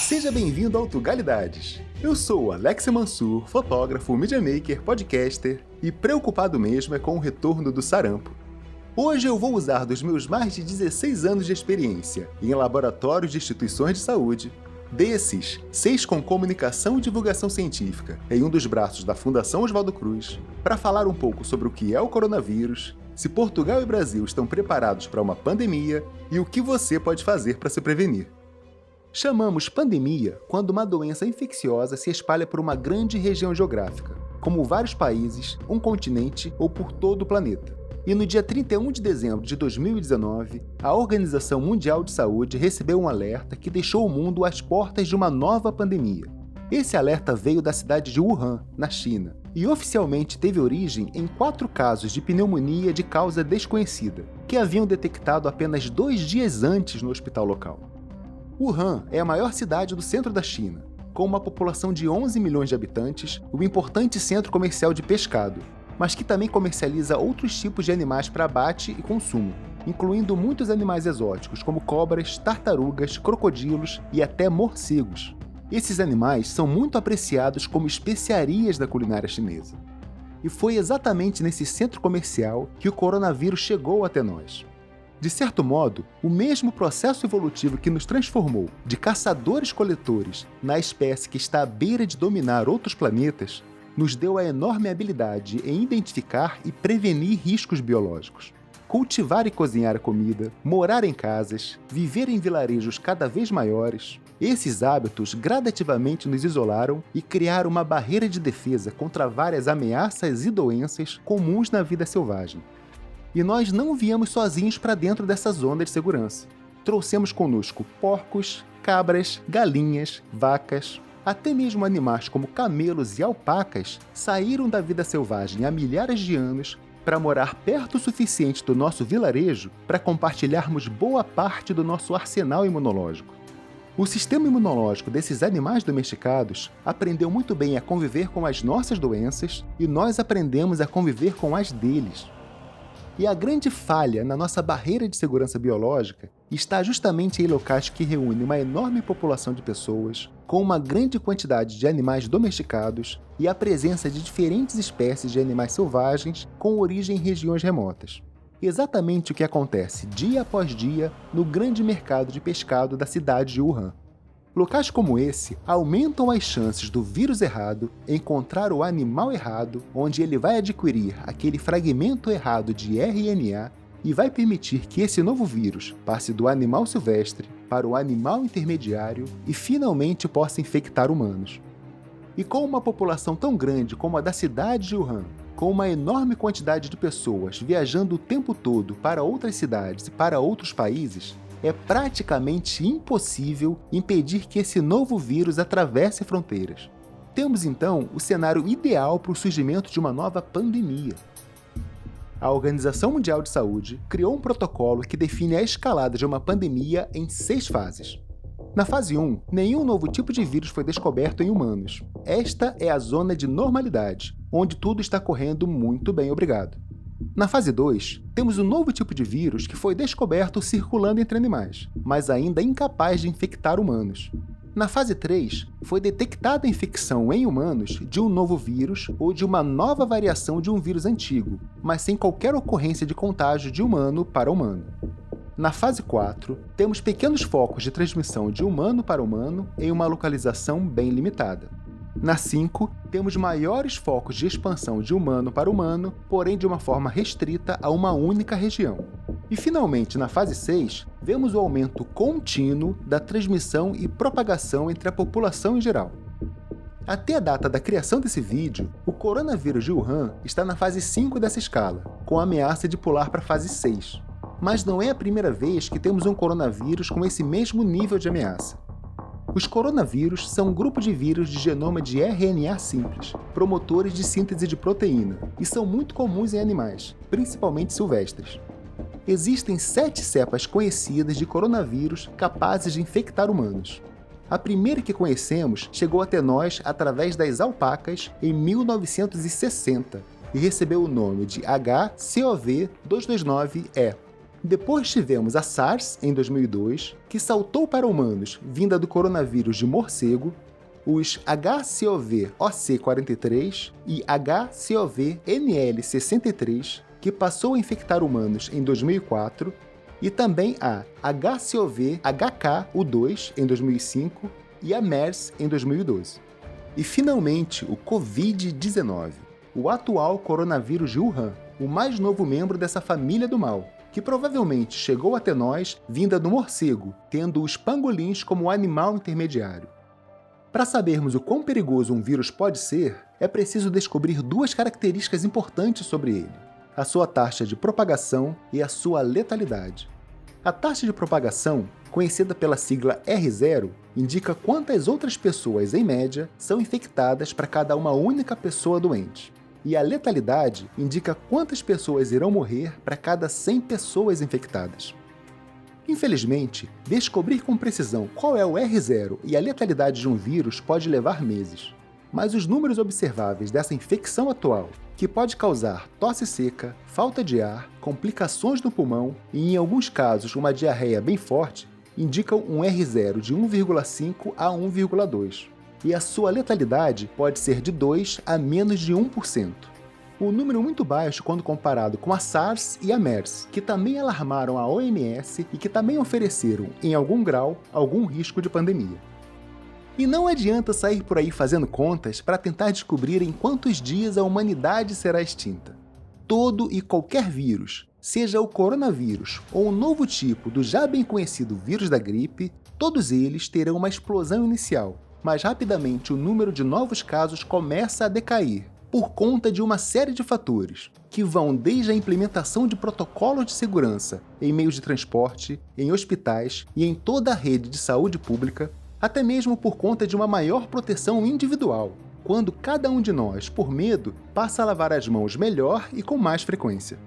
Seja bem-vindo ao Tugalidades. Eu sou o Alex Mansur, fotógrafo, mediamaker, podcaster e preocupado mesmo é com o retorno do sarampo. Hoje eu vou usar dos meus mais de 16 anos de experiência em laboratórios de instituições de saúde, desses 6 com comunicação e divulgação científica em um dos braços da Fundação Oswaldo Cruz, para falar um pouco sobre o que é o coronavírus, se Portugal e Brasil estão preparados para uma pandemia e o que você pode fazer para se prevenir. Chamamos pandemia quando uma doença infecciosa se espalha por uma grande região geográfica, como vários países, um continente ou por todo o planeta. E no dia 31 de dezembro de 2019, a Organização Mundial de Saúde recebeu um alerta que deixou o mundo às portas de uma nova pandemia. Esse alerta veio da cidade de Wuhan, na China, e oficialmente teve origem em 4 casos de pneumonia de causa desconhecida, que haviam detectado apenas 2 dias antes no hospital local. Wuhan é a maior cidade do centro da China, com uma população de 11 milhões de habitantes, um importante centro comercial de pescado, mas que também comercializa outros tipos de animais para abate e consumo, incluindo muitos animais exóticos como cobras, tartarugas, crocodilos e até morcegos. Esses animais são muito apreciados como especiarias da culinária chinesa. E foi exatamente nesse centro comercial que o coronavírus chegou até nós. De certo modo, o mesmo processo evolutivo que nos transformou de caçadores-coletores na espécie que está à beira de dominar outros planetas, nos deu a enorme habilidade em identificar e prevenir riscos biológicos. Cultivar e cozinhar a comida, morar em casas, viver em vilarejos cada vez maiores, esses hábitos gradativamente nos isolaram e criaram uma barreira de defesa contra várias ameaças e doenças comuns na vida selvagem. E nós não viemos sozinhos para dentro dessa zona de segurança. Trouxemos conosco porcos, cabras, galinhas, vacas, até mesmo animais como camelos e alpacas saíram da vida selvagem há milhares de anos para morar perto o suficiente do nosso vilarejo para compartilharmos boa parte do nosso arsenal imunológico. O sistema imunológico desses animais domesticados aprendeu muito bem a conviver com as nossas doenças e nós aprendemos a conviver com as deles. E a grande falha na nossa barreira de segurança biológica está justamente em locais que reúnem uma enorme população de pessoas, com uma grande quantidade de animais domesticados e a presença de diferentes espécies de animais selvagens com origem em regiões remotas. Exatamente o que acontece dia após dia no grande mercado de pescado da cidade de Wuhan. Locais como esse aumentam as chances do vírus errado encontrar o animal errado, onde ele vai adquirir aquele fragmento errado de RNA e vai permitir que esse novo vírus passe do animal silvestre para o animal intermediário e finalmente possa infectar humanos. E com uma população tão grande como a da cidade de Wuhan, com uma enorme quantidade de pessoas viajando o tempo todo para outras cidades e para outros países, é praticamente impossível impedir que esse novo vírus atravesse fronteiras. Temos então o cenário ideal para o surgimento de uma nova pandemia. A Organização Mundial de Saúde criou um protocolo que define a escalada de uma pandemia em 6 fases. Na fase 1, nenhum novo tipo de vírus foi descoberto em humanos. Esta é a zona de normalidade, onde tudo está correndo muito bem, obrigado. Na fase 2, temos um novo tipo de vírus que foi descoberto circulando entre animais, mas ainda incapaz de infectar humanos. Na fase 3, foi detectada a infecção em humanos de um novo vírus ou de uma nova variação de um vírus antigo, mas sem qualquer ocorrência de contágio de humano para humano. Na fase 4, temos pequenos focos de transmissão de humano para humano em uma localização bem limitada. Na 5, temos maiores focos de expansão de humano para humano, porém de uma forma restrita a uma única região. E finalmente, na fase 6, vemos o aumento contínuo da transmissão e propagação entre a população em geral. Até a data da criação desse vídeo, o coronavírus de Wuhan está na fase 5 dessa escala, com a ameaça de pular para a fase 6. Mas não é a primeira vez que temos um coronavírus com esse mesmo nível de ameaça. Os coronavírus são um grupo de vírus de genoma de RNA simples, promotores de síntese de proteína, e são muito comuns em animais, principalmente silvestres. Existem 7 cepas conhecidas de coronavírus capazes de infectar humanos. A primeira que conhecemos chegou até nós através das alpacas em 1960 e recebeu o nome de HCOV229-E. Depois tivemos a SARS, em 2002, que saltou para humanos, vinda do coronavírus de morcego, os HCOV-OC43 e HCOV-NL63, que passou a infectar humanos em 2004, e também a HCOV-HK-U2 em 2005 e a MERS em 2012. E finalmente o Covid-19, o atual coronavírus de Wuhan, o mais novo membro dessa família do mal, que provavelmente chegou até nós vinda do morcego, tendo os pangolins como animal intermediário. Para sabermos o quão perigoso um vírus pode ser, é preciso descobrir duas características importantes sobre ele: a sua taxa de propagação e a sua letalidade. A taxa de propagação, conhecida pela sigla R0, indica quantas outras pessoas, em média, são infectadas para cada uma única pessoa doente. E a letalidade indica quantas pessoas irão morrer para cada 100 pessoas infectadas. Infelizmente, descobrir com precisão qual é o R0 e a letalidade de um vírus pode levar meses. Mas os números observáveis dessa infecção atual, que pode causar tosse seca, falta de ar, complicações no pulmão e, em alguns casos, uma diarreia bem forte, indicam um R0 de 1,5 a 1,2. E a sua letalidade pode ser de 2 a menos de 1%. Um número muito baixo quando comparado com a SARS e a MERS, que também alarmaram a OMS e que também ofereceram, em algum grau, algum risco de pandemia. E não adianta sair por aí fazendo contas para tentar descobrir em quantos dias a humanidade será extinta. Todo e qualquer vírus, seja o coronavírus ou um novo tipo do já bem conhecido vírus da gripe, todos eles terão uma explosão inicial, mas rapidamente o número de novos casos começa a decair, por conta de uma série de fatores, que vão desde a implementação de protocolos de segurança em meios de transporte, em hospitais e em toda a rede de saúde pública, até mesmo por conta de uma maior proteção individual, quando cada um de nós, por medo, passa a lavar as mãos melhor e com mais frequência.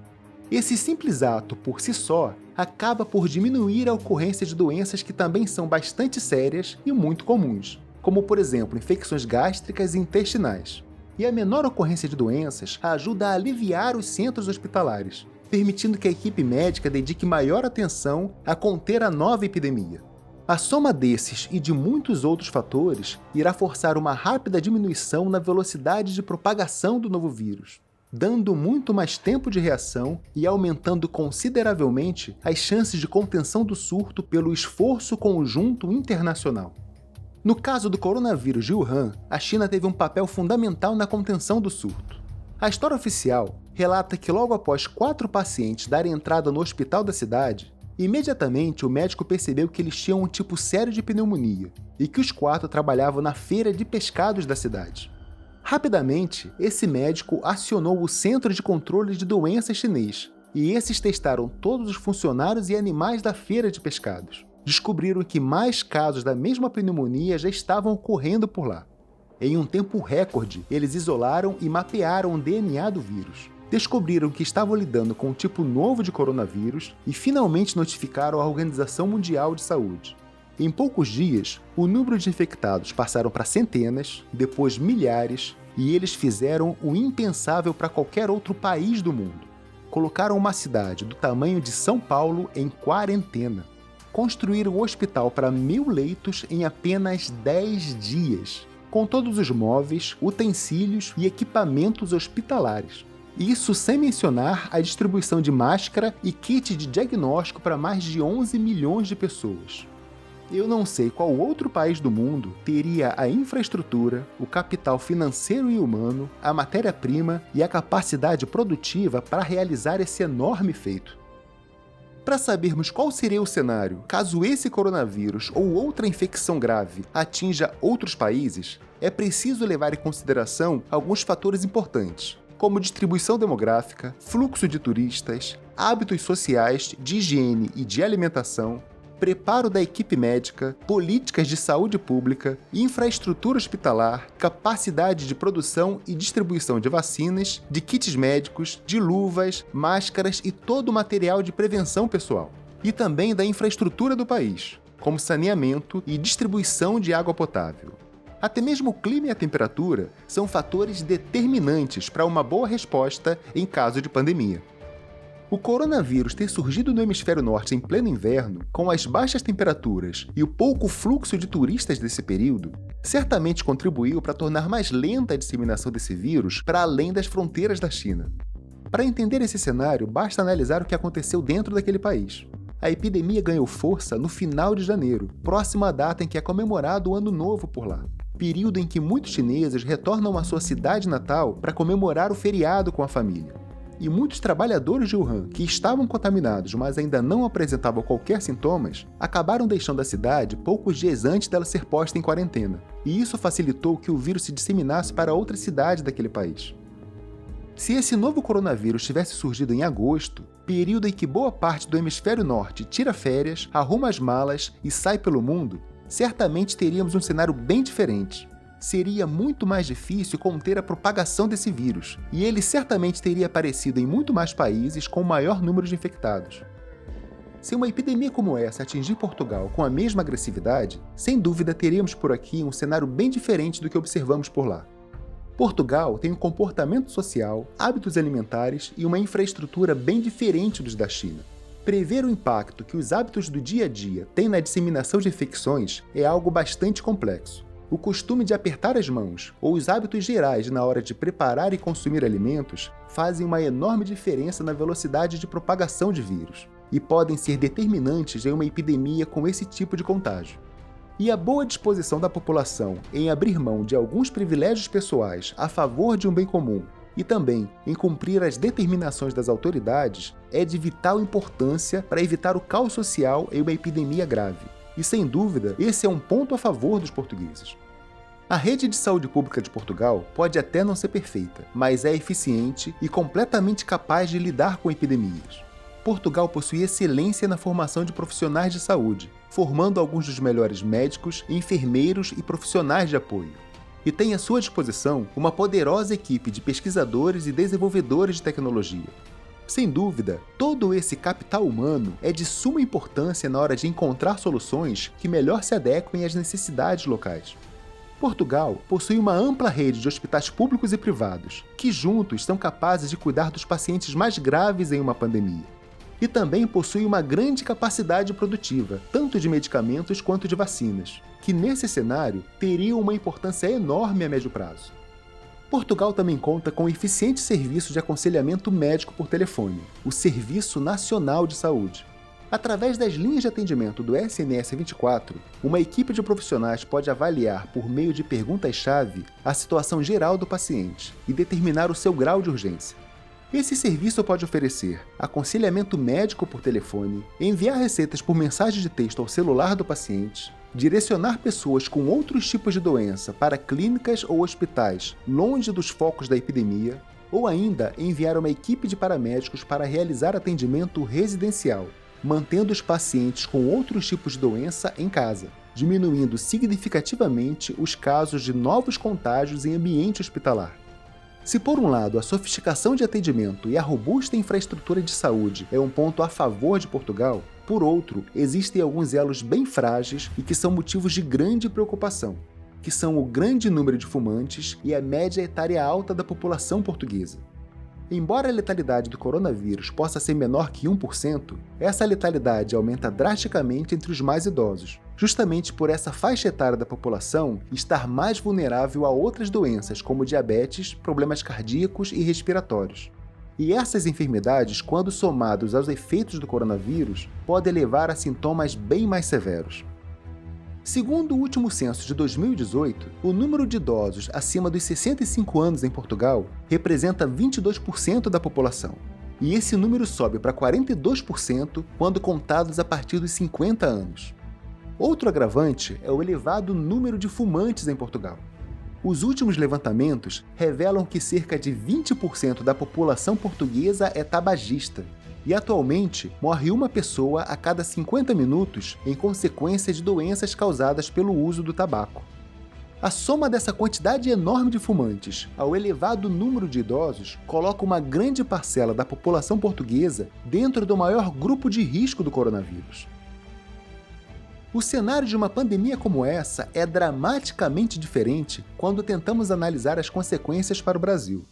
Esse simples ato, por si só, acaba por diminuir a ocorrência de doenças que também são bastante sérias e muito comuns, como, por exemplo, infecções gástricas e intestinais. E a menor ocorrência de doenças ajuda a aliviar os centros hospitalares, permitindo que a equipe médica dedique maior atenção a conter a nova epidemia. A soma desses e de muitos outros fatores irá forçar uma rápida diminuição na velocidade de propagação do novo vírus, dando muito mais tempo de reação e aumentando consideravelmente as chances de contenção do surto pelo esforço conjunto internacional. No caso do coronavírus de Wuhan, a China teve um papel fundamental na contenção do surto. A história oficial relata que logo após 4 pacientes darem entrada no hospital da cidade, imediatamente o médico percebeu que eles tinham um tipo sério de pneumonia e que os 4 trabalhavam na feira de pescados da cidade. Rapidamente, esse médico acionou o Centro de Controle de Doenças chinês e esses testaram todos os funcionários e animais da feira de pescados. Descobriram que mais casos da mesma pneumonia já estavam ocorrendo por lá. Em um tempo recorde, eles isolaram e mapearam o DNA do vírus. Descobriram que estavam lidando com um tipo novo de coronavírus e finalmente notificaram a Organização Mundial de Saúde. Em poucos dias, o número de infectados passaram para centenas, depois milhares, e eles fizeram o impensável para qualquer outro país do mundo. Colocaram uma cidade do tamanho de São Paulo em quarentena. Construíram um hospital para 1.000 leitos em apenas 10 dias, com todos os móveis, utensílios e equipamentos hospitalares. Isso sem mencionar a distribuição de máscara e kit de diagnóstico para mais de 11 milhões de pessoas. Eu não sei qual outro país do mundo teria a infraestrutura, o capital financeiro e humano, a matéria-prima e a capacidade produtiva para realizar esse enorme feito. Para sabermos qual seria o cenário caso esse coronavírus ou outra infecção grave atinja outros países, é preciso levar em consideração alguns fatores importantes, como distribuição demográfica, fluxo de turistas, hábitos sociais, de higiene e de alimentação, preparo da equipe médica, políticas de saúde pública, infraestrutura hospitalar, capacidade de produção e distribuição de vacinas, de kits médicos, de luvas, máscaras e todo o material de prevenção pessoal. E também da infraestrutura do país, como saneamento e distribuição de água potável. Até mesmo o clima e a temperatura são fatores determinantes para uma boa resposta em caso de pandemia. O coronavírus ter surgido no hemisfério norte em pleno inverno, com as baixas temperaturas e o pouco fluxo de turistas desse período, certamente contribuiu para tornar mais lenta a disseminação desse vírus para além das fronteiras da China. Para entender esse cenário, basta analisar o que aconteceu dentro daquele país. A epidemia ganhou força no final de janeiro, próxima à data em que é comemorado o Ano Novo por lá, período em que muitos chineses retornam à sua cidade natal para comemorar o feriado com a família. E muitos trabalhadores de Wuhan, que estavam contaminados, mas ainda não apresentavam qualquer sintomas, acabaram deixando a cidade poucos dias antes dela ser posta em quarentena. E isso facilitou que o vírus se disseminasse para outras cidades daquele país. Se esse novo coronavírus tivesse surgido em agosto, período em que boa parte do hemisfério norte tira férias, arruma as malas e sai pelo mundo, certamente teríamos um cenário bem diferente. Seria muito mais difícil conter a propagação desse vírus, e ele certamente teria aparecido em muito mais países com maior número de infectados. Se uma epidemia como essa atingir Portugal com a mesma agressividade, sem dúvida teríamos por aqui um cenário bem diferente do que observamos por lá. Portugal tem um comportamento social, hábitos alimentares e uma infraestrutura bem diferente dos da China. Prever o impacto que os hábitos do dia a dia têm na disseminação de infecções é algo bastante complexo. O costume de apertar as mãos ou os hábitos gerais na hora de preparar e consumir alimentos fazem uma enorme diferença na velocidade de propagação de vírus e podem ser determinantes em uma epidemia com esse tipo de contágio. E a boa disposição da população em abrir mão de alguns privilégios pessoais a favor de um bem comum e também em cumprir as determinações das autoridades é de vital importância para evitar o caos social em uma epidemia grave. E, sem dúvida, esse é um ponto a favor dos portugueses. A rede de saúde pública de Portugal pode até não ser perfeita, mas é eficiente e completamente capaz de lidar com epidemias. Portugal possui excelência na formação de profissionais de saúde, formando alguns dos melhores médicos, enfermeiros e profissionais de apoio. E tem à sua disposição uma poderosa equipe de pesquisadores e desenvolvedores de tecnologia. Sem dúvida, todo esse capital humano é de suma importância na hora de encontrar soluções que melhor se adequem às necessidades locais. Portugal possui uma ampla rede de hospitais públicos e privados, que juntos são capazes de cuidar dos pacientes mais graves em uma pandemia. E também possui uma grande capacidade produtiva, tanto de medicamentos quanto de vacinas, que nesse cenário teriam uma importância enorme a médio prazo. Portugal também conta com um eficiente serviço de aconselhamento médico por telefone, o Serviço Nacional de Saúde. Através das linhas de atendimento do SNS 24, uma equipe de profissionais pode avaliar, por meio de perguntas-chave, a situação geral do paciente e determinar o seu grau de urgência. Esse serviço pode oferecer aconselhamento médico por telefone, enviar receitas por mensagem de texto ao celular do paciente, direcionar pessoas com outros tipos de doença para clínicas ou hospitais longe dos focos da epidemia, ou ainda enviar uma equipe de paramédicos para realizar atendimento residencial, mantendo os pacientes com outros tipos de doença em casa, diminuindo significativamente os casos de novos contágios em ambiente hospitalar. Se por um lado a sofisticação de atendimento e a robusta infraestrutura de saúde é um ponto a favor de Portugal, por outro, existem alguns elos bem frágeis e que são motivos de grande preocupação, que são o grande número de fumantes e a média etária alta da população portuguesa. Embora a letalidade do coronavírus possa ser menor que 1%, essa letalidade aumenta drasticamente entre os mais idosos, justamente por essa faixa etária da população estar mais vulnerável a outras doenças como diabetes, problemas cardíacos e respiratórios. E essas enfermidades, quando somados aos efeitos do coronavírus, podem levar a sintomas bem mais severos. Segundo o último censo de 2018, o número de idosos acima dos 65 anos em Portugal representa 22% da população. E esse número sobe para 42% quando contados a partir dos 50 anos. Outro agravante é o elevado número de fumantes em Portugal. Os últimos levantamentos revelam que cerca de 20% da população portuguesa é tabagista, e atualmente morre uma pessoa a cada 50 minutos em consequência de doenças causadas pelo uso do tabaco. A soma dessa quantidade enorme de fumantes ao elevado número de idosos coloca uma grande parcela da população portuguesa dentro do maior grupo de risco do coronavírus. O cenário de uma pandemia como essa é dramaticamente diferente quando tentamos analisar as consequências para o Brasil.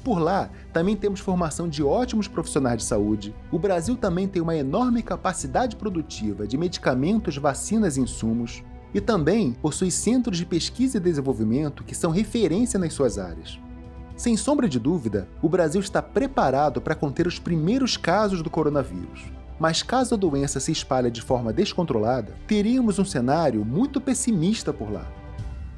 Por lá, também temos formação de ótimos profissionais de saúde. O Brasil também tem uma enorme capacidade produtiva de medicamentos, vacinas e insumos. E também possui centros de pesquisa e desenvolvimento que são referência nas suas áreas. Sem sombra de dúvida, o Brasil está preparado para conter os primeiros casos do coronavírus. Mas caso a doença se espalhe de forma descontrolada, teríamos um cenário muito pessimista por lá.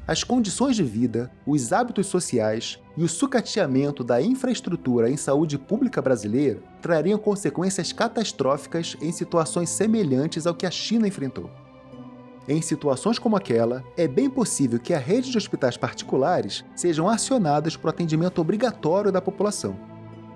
As condições de vida, os hábitos sociais e o sucateamento da infraestrutura em saúde pública brasileira trariam consequências catastróficas em situações semelhantes ao que a China enfrentou. Em situações como aquela, é bem possível que a rede de hospitais particulares sejam acionadas para o atendimento obrigatório da população.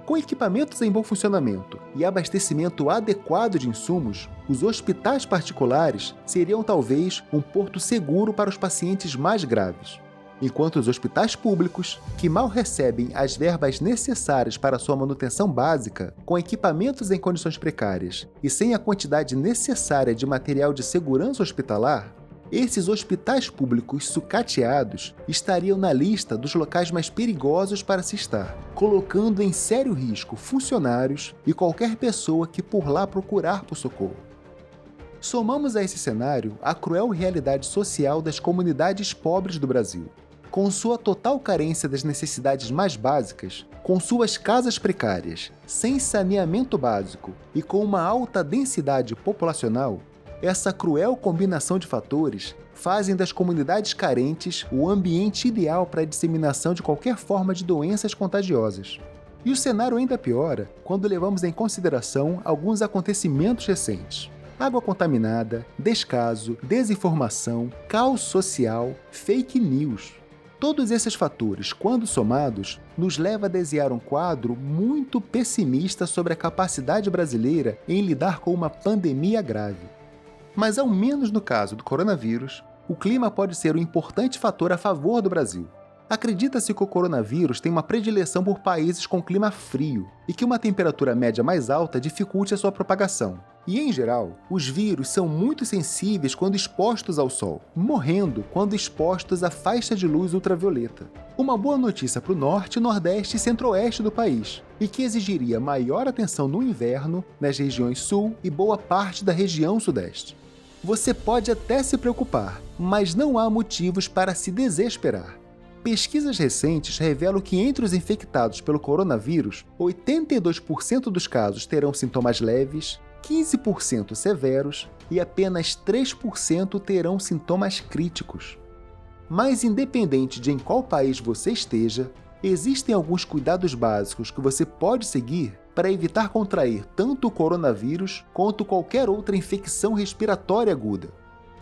Com equipamentos em bom funcionamento e abastecimento adequado de insumos, os hospitais particulares seriam talvez um porto seguro para os pacientes mais graves, enquanto os hospitais públicos, que mal recebem as verbas necessárias para sua manutenção básica, com equipamentos em condições precárias e sem a quantidade necessária de material de segurança hospitalar, esses hospitais públicos sucateados estariam na lista dos locais mais perigosos para se estar, colocando em sério risco funcionários e qualquer pessoa que por lá procurar por socorro. Somamos a esse cenário a cruel realidade social das comunidades pobres do Brasil. Com sua total carência das necessidades mais básicas, com suas casas precárias, sem saneamento básico e com uma alta densidade populacional, essa cruel combinação de fatores fazem das comunidades carentes o ambiente ideal para a disseminação de qualquer forma de doenças contagiosas. E o cenário ainda piora quando levamos em consideração alguns acontecimentos recentes. Água contaminada, descaso, desinformação, caos social, fake news. Todos esses fatores, quando somados, nos levam a desenhar um quadro muito pessimista sobre a capacidade brasileira em lidar com uma pandemia grave. Mas, ao menos no caso do coronavírus, o clima pode ser um importante fator a favor do Brasil. Acredita-se que o coronavírus tem uma predileção por países com clima frio e que uma temperatura média mais alta dificulte a sua propagação. E, em geral, os vírus são muito sensíveis quando expostos ao sol, morrendo quando expostos à faixa de luz ultravioleta. Uma boa notícia para o norte, nordeste e centro-oeste do país, e que exigiria maior atenção no inverno nas regiões sul e boa parte da região sudeste. Você pode até se preocupar, mas não há motivos para se desesperar. Pesquisas recentes revelam que entre os infectados pelo coronavírus, 82% dos casos terão sintomas leves, 15% severos e apenas 3% terão sintomas críticos. Mas independente de em qual país você esteja, existem alguns cuidados básicos que você pode seguir para evitar contrair tanto o coronavírus quanto qualquer outra infecção respiratória aguda.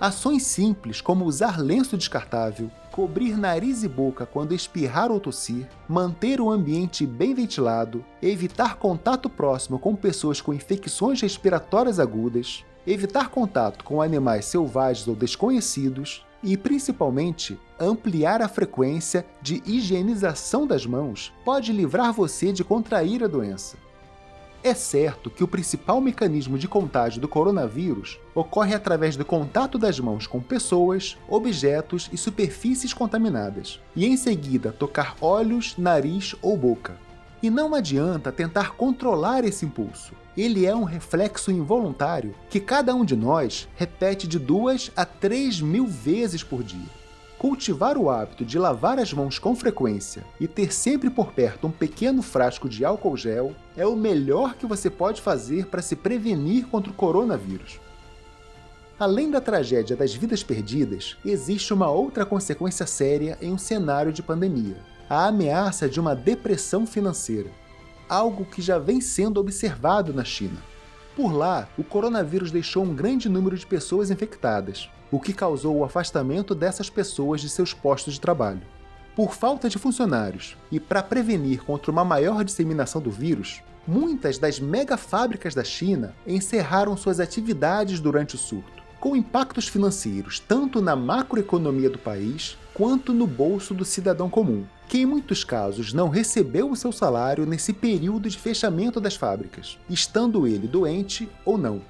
Ações simples como usar lenço descartável, cobrir nariz e boca quando espirrar ou tossir, manter o ambiente bem ventilado, evitar contato próximo com pessoas com infecções respiratórias agudas, evitar contato com animais selvagens ou desconhecidos e, principalmente, ampliar a frequência de higienização das mãos pode livrar você de contrair a doença. É certo que o principal mecanismo de contágio do coronavírus ocorre através do contato das mãos com pessoas, objetos e superfícies contaminadas, e em seguida tocar olhos, nariz ou boca. E não adianta tentar controlar esse impulso. Ele é um reflexo involuntário que cada um de nós repete de 2 a 3 mil vezes por dia. Cultivar o hábito de lavar as mãos com frequência e ter sempre por perto um pequeno frasco de álcool gel é o melhor que você pode fazer para se prevenir contra o coronavírus. Além da tragédia das vidas perdidas, existe uma outra consequência séria em um cenário de pandemia: a ameaça de uma depressão financeira, algo que já vem sendo observado na China. Por lá, o coronavírus deixou um grande número de pessoas infectadas, o que causou o afastamento dessas pessoas de seus postos de trabalho. Por falta de funcionários e para prevenir contra uma maior disseminação do vírus, muitas das megafábricas da China encerraram suas atividades durante o surto, com impactos financeiros tanto na macroeconomia do país quanto no bolso do cidadão comum, que em muitos casos não recebeu o seu salário nesse período de fechamento das fábricas, estando ele doente ou não.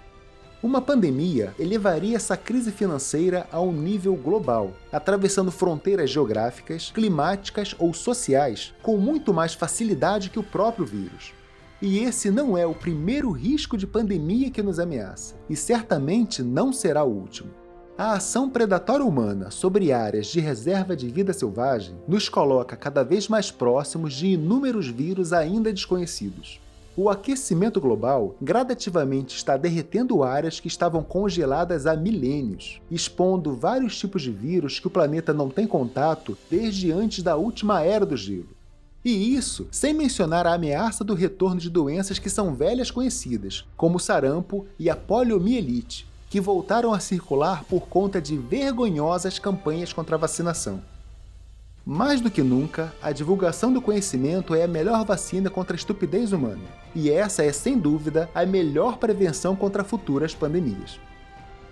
Uma pandemia elevaria essa crise financeira a um nível global, atravessando fronteiras geográficas, climáticas ou sociais com muito mais facilidade que o próprio vírus. E esse não é o primeiro risco de pandemia que nos ameaça, e certamente não será o último. A ação predatória humana sobre áreas de reserva de vida selvagem nos coloca cada vez mais próximos de inúmeros vírus ainda desconhecidos. O aquecimento global gradativamente está derretendo áreas que estavam congeladas há milênios, expondo vários tipos de vírus que o planeta não tem contato desde antes da última era do gelo. E isso sem mencionar a ameaça do retorno de doenças que são velhas conhecidas, como o sarampo e a poliomielite, que voltaram a circular por conta de vergonhosas campanhas contra a vacinação. Mais do que nunca, a divulgação do conhecimento é a melhor vacina contra a estupidez humana, e essa é, sem dúvida, a melhor prevenção contra futuras pandemias.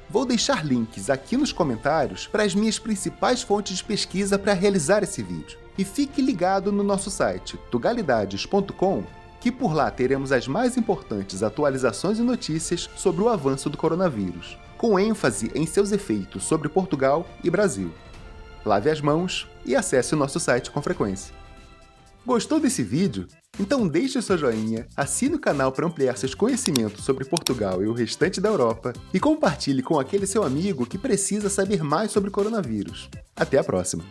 Vou deixar links aqui nos comentários para as minhas principais fontes de pesquisa para realizar esse vídeo. E fique ligado no nosso site, tugalidades.com, que por lá teremos as mais importantes atualizações e notícias sobre o avanço do coronavírus, com ênfase em seus efeitos sobre Portugal e Brasil. Lave as mãos e acesse o nosso site com frequência. Gostou desse vídeo? Então deixe o seu joinha, assine o canal para ampliar seus conhecimentos sobre Portugal e o restante da Europa e compartilhe com aquele seu amigo que precisa saber mais sobre coronavírus. Até a próxima!